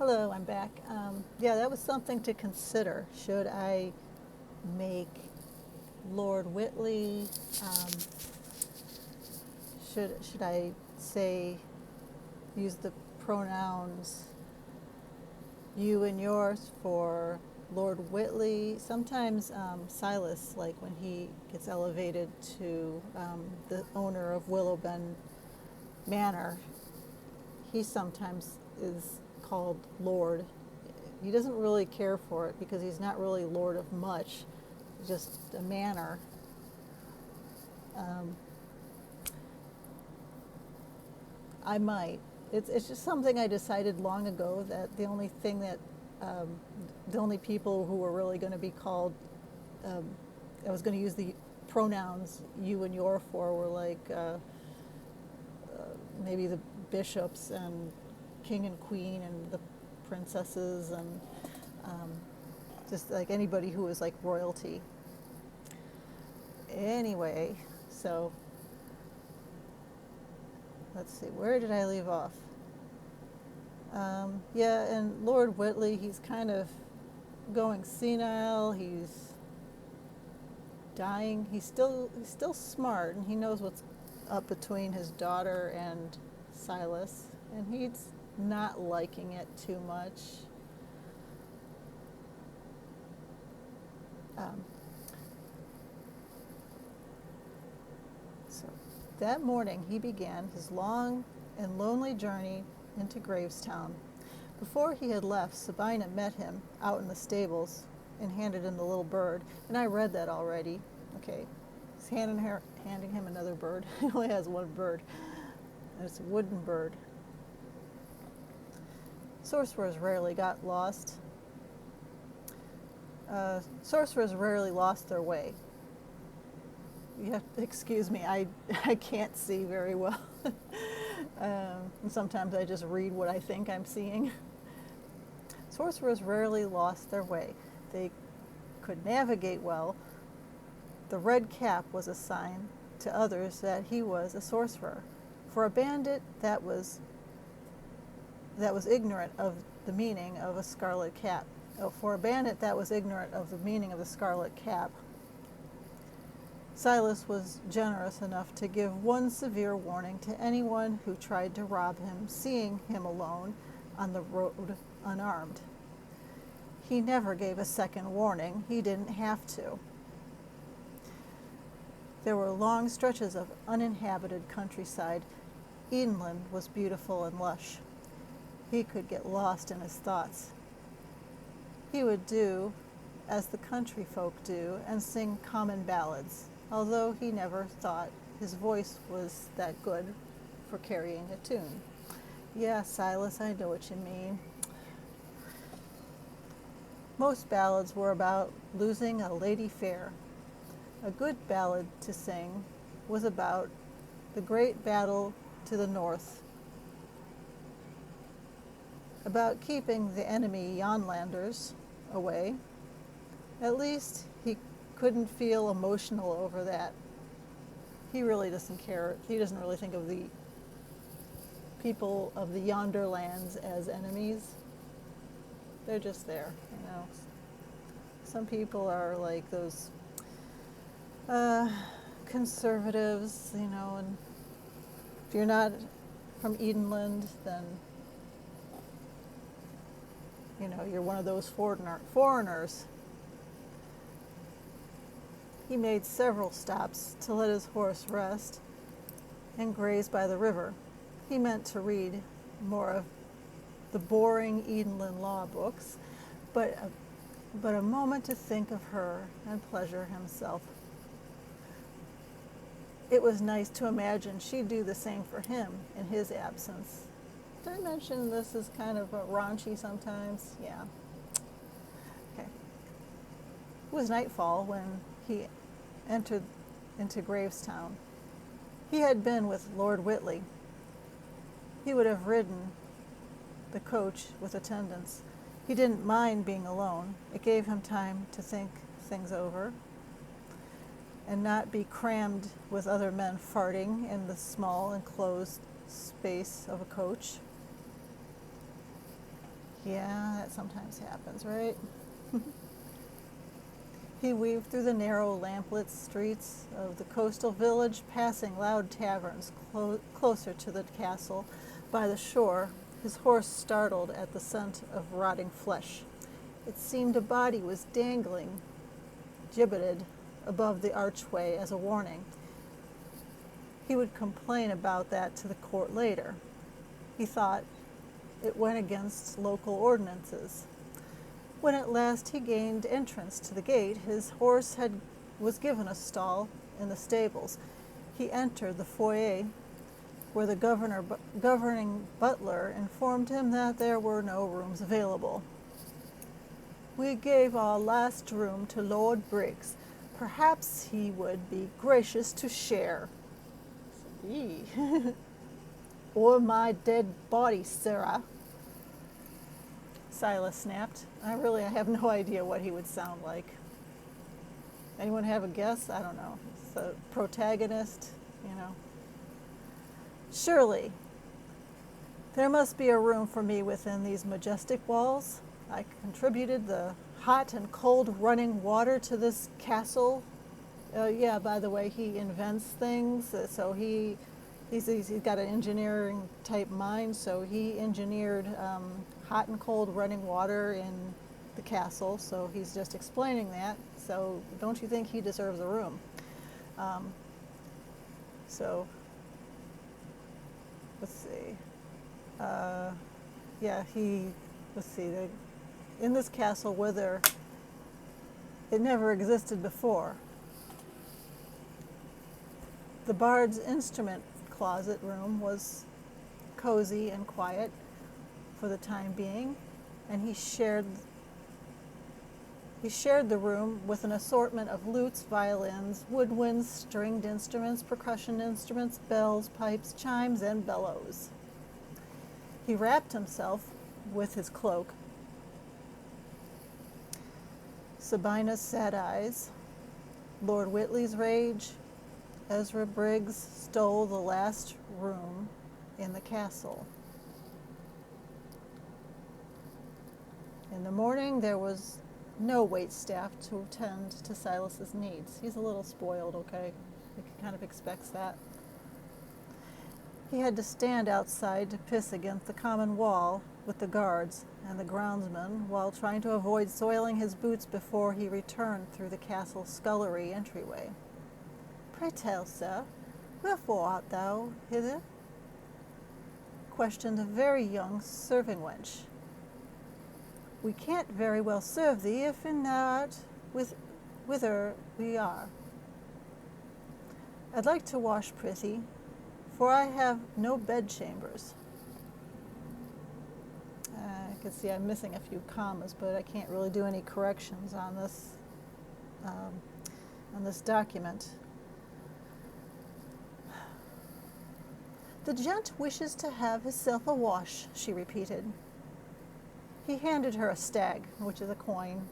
Hello, I'm back. Yeah, that was something to consider. Should I make Lord Whitley, um, should I say, use the pronouns you and yours for Lord Whitley? Sometimes Silas, like when he gets elevated to the owner of Willowbend Manor, he sometimes is called Lord. He doesn't really care for it because he's not really Lord of much, just a manor. Um, I might. It's just something I decided long ago that the only thing that, um, the only people who were really going to be called, um, I was going to use the pronouns you and your for were like maybe the bishops and king and queen and the princesses and um, just like anybody who was like royalty. Anyway, so let's see, where did I leave off? Yeah, and Lord Whitley, he's kind of going senile. He's dying. He's still smart, and he knows what's up between his daughter and Silas, and he's not liking it too much. Um, so that morning he began his long and lonely journey into Gravestown. Before he had left, Sabina met him out in the stables and handed him the little bird. And I read that already. Okay, he's handing him another bird. He only has one bird, and it's a wooden bird. Sorcerers rarely got lost. Sorcerers rarely lost their way. You have to excuse me, I can't see very well. And sometimes I just read what I think I'm seeing. Sorcerers rarely lost their way. They could navigate well. The red cap was a sign to others that he was a sorcerer. For a bandit, that was ignorant of the meaning of a scarlet cap. For a bandit that was ignorant of the meaning of the scarlet cap. Silas was generous enough to give one severe warning to anyone who tried to rob him, seeing him alone on the road unarmed. He never gave a second warning. He didn't have to. There were long stretches of uninhabited countryside. Edenland was beautiful and lush. He could get lost in his thoughts. He would do as the country folk do and sing common ballads, although he never thought his voice was that good for carrying a tune. Yeah, Silas, I know what you mean. Most ballads were about losing a lady fair. A good ballad to sing was about the great battle to the north, about keeping the enemy Yonlanders away. At least he couldn't feel emotional over that. He really doesn't care. He doesn't really think of the people of the yonder lands as enemies. They're just there, you know. Some people are like those conservatives, you know, and if you're not from Edenland, then, you know, you're one of those foreigners. He made several stops to let his horse rest and graze by the river. He meant to read more of the boring Edenland law books, but a moment to think of her and pleasure himself. It was nice to imagine she'd do the same for him in his absence. Did I mention this is kind of raunchy sometimes? Yeah. Okay. It was nightfall when he entered into Gravestown. He had been with Lord Whitley. He would have ridden the coach with attendants. He didn't mind being alone. It gave him time to think things over and not be crammed with other men farting in the small enclosed space of a coach. Yeah, that sometimes happens, right? He weaved through the narrow, lamplit streets of the coastal village, passing loud taverns closer to the castle. By the shore, his horse startled at the scent of rotting flesh. It seemed a body was dangling, gibbeted, above the archway as a warning. He would complain about that to the court later. He thought it went against local ordinances. When at last he gained entrance to the gate, his horse was given a stall in the stables. He entered the foyer, where the governing butler informed him that there were no rooms available. "We gave our last room to Lord Briggs. Perhaps he would be gracious to share." Eee. "Or my dead body, sirrah," Silas snapped. I have no idea what he would sound like. Anyone have a guess? I don't know. It's the protagonist, you know. "Surely, there must be a room for me within these majestic walls. I contributed the hot and cold running water to this castle." Yeah, by the way, he invents things, so he's got an engineering type mind, so he engineered hot and cold running water in the castle, so he's just explaining that. So don't you think he deserves a room? So let's see. Yeah, let's see. In this castle, whether it never existed before, the bard's instrument closet room was cozy and quiet for the time being, and he shared the room with an assortment of lutes, violins, woodwinds, stringed instruments, percussion instruments, bells, pipes, chimes, and bellows. He wrapped himself with his cloak. Sabina's sad eyes, Lord Whitley's rage, Ezra Briggs stole the last room in the castle. In the morning, there was no waitstaff to attend to Silas's needs. He's a little spoiled, okay? He kind of expects that. He had to stand outside to piss against the common wall with the guards and the groundsmen while trying to avoid soiling his boots before he returned through the castle scullery entryway. "Pray tell, sir, wherefore art thou hither?" questioned a very young serving wench. "We can't very well serve thee if in thou art whither we are." "I'd like to wash, prithee, for I have no bedchambers." I can see I'm missing a few commas, but I can't really do any corrections on this document. "The gent wishes to have hisself a wash," she repeated. He handed her a stag, which is a coin.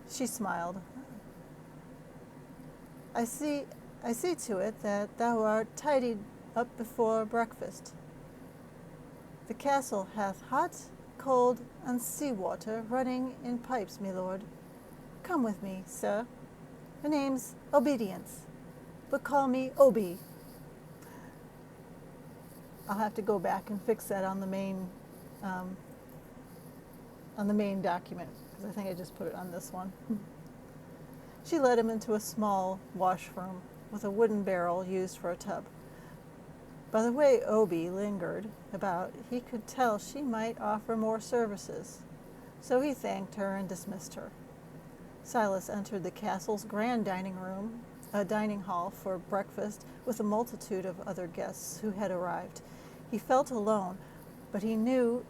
She smiled. I see to it that thou art tidied up before breakfast. The castle hath hot, cold, and sea water running in pipes, my lord. Come with me, sir. The name's Obedience, but call me Obi." I'll have to go back and fix that on the main document, because I think I just put it on this one. She led him into a small washroom with a wooden barrel used for a tub. By the way Obi lingered about, he could tell she might offer more services, so he thanked her and dismissed her. Silas entered the castle's grand dining hall for breakfast with a multitude of other guests who had arrived. He felt alone, but he knew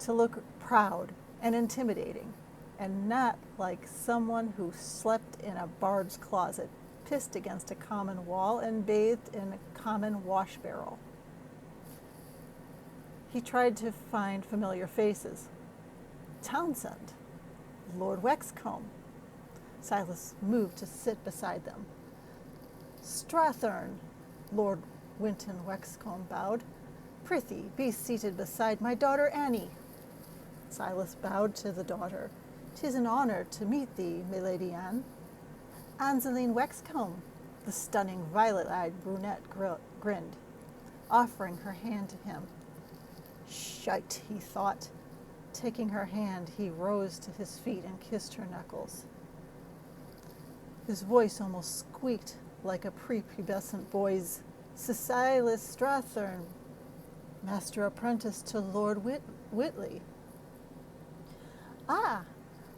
to look proud and intimidating, and not like someone who slept in a bard's closet, pissed against a common wall, and bathed in a common wash barrel. He tried to find familiar faces. Townsend, Lord Wexcombe. Silas moved to sit beside them. Strathern, Lord Winton Wexcombe bowed. Prithee, be seated beside my daughter Annie. Silas bowed to the daughter. "'Tis an honor to meet thee, milady Anne." Angeline Wexcombe, the stunning violet-eyed brunette, grinned, offering her hand to him. "Shite," he thought. Taking her hand, he rose to his feet and kissed her knuckles. His voice almost squeaked like a prepubescent boy's. "Silas Strathern, master apprentice to Lord Whitley." "Ah,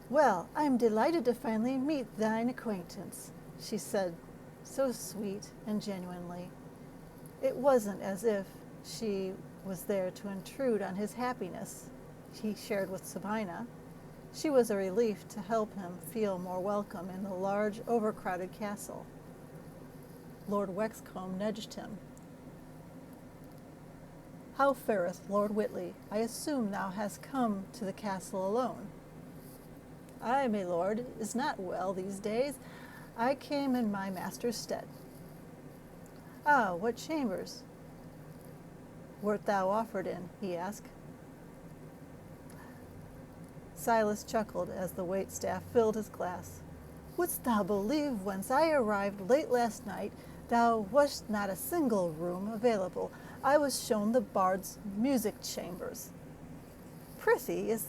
well, I am delighted to finally meet thine acquaintance," she said, so sweet and genuinely. It wasn't as if she was there to intrude on his happiness he shared with Sabina. She was a relief to help him feel more welcome in the large, overcrowded castle. Lord Wexcombe nudged him. "How fareth Lord Whitley? I assume thou hast come to the castle alone." "Ay, my lord, is not well these days. I came in my master's stead." "Ah, what chambers wert thou offered in?" he asked. Silas chuckled as the waitstaff filled his glass. "Wouldst thou believe whence I arrived late last night, thou wast not a single room available. I was shown the bard's music chambers." "Prithee, is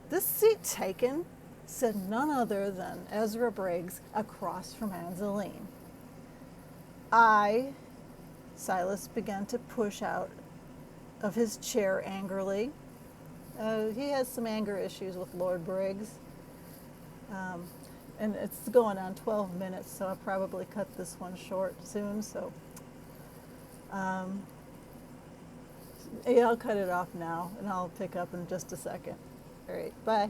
this seat taken?" said none other than Ezra Briggs across from Angeline. "Aye." Silas began to push out of his chair angrily. He has some anger issues with Lord Briggs. And it's going on 12 minutes, so I'll probably cut this one short soon. So yeah, I'll cut it off now, and I'll pick up in just a second. All right, bye.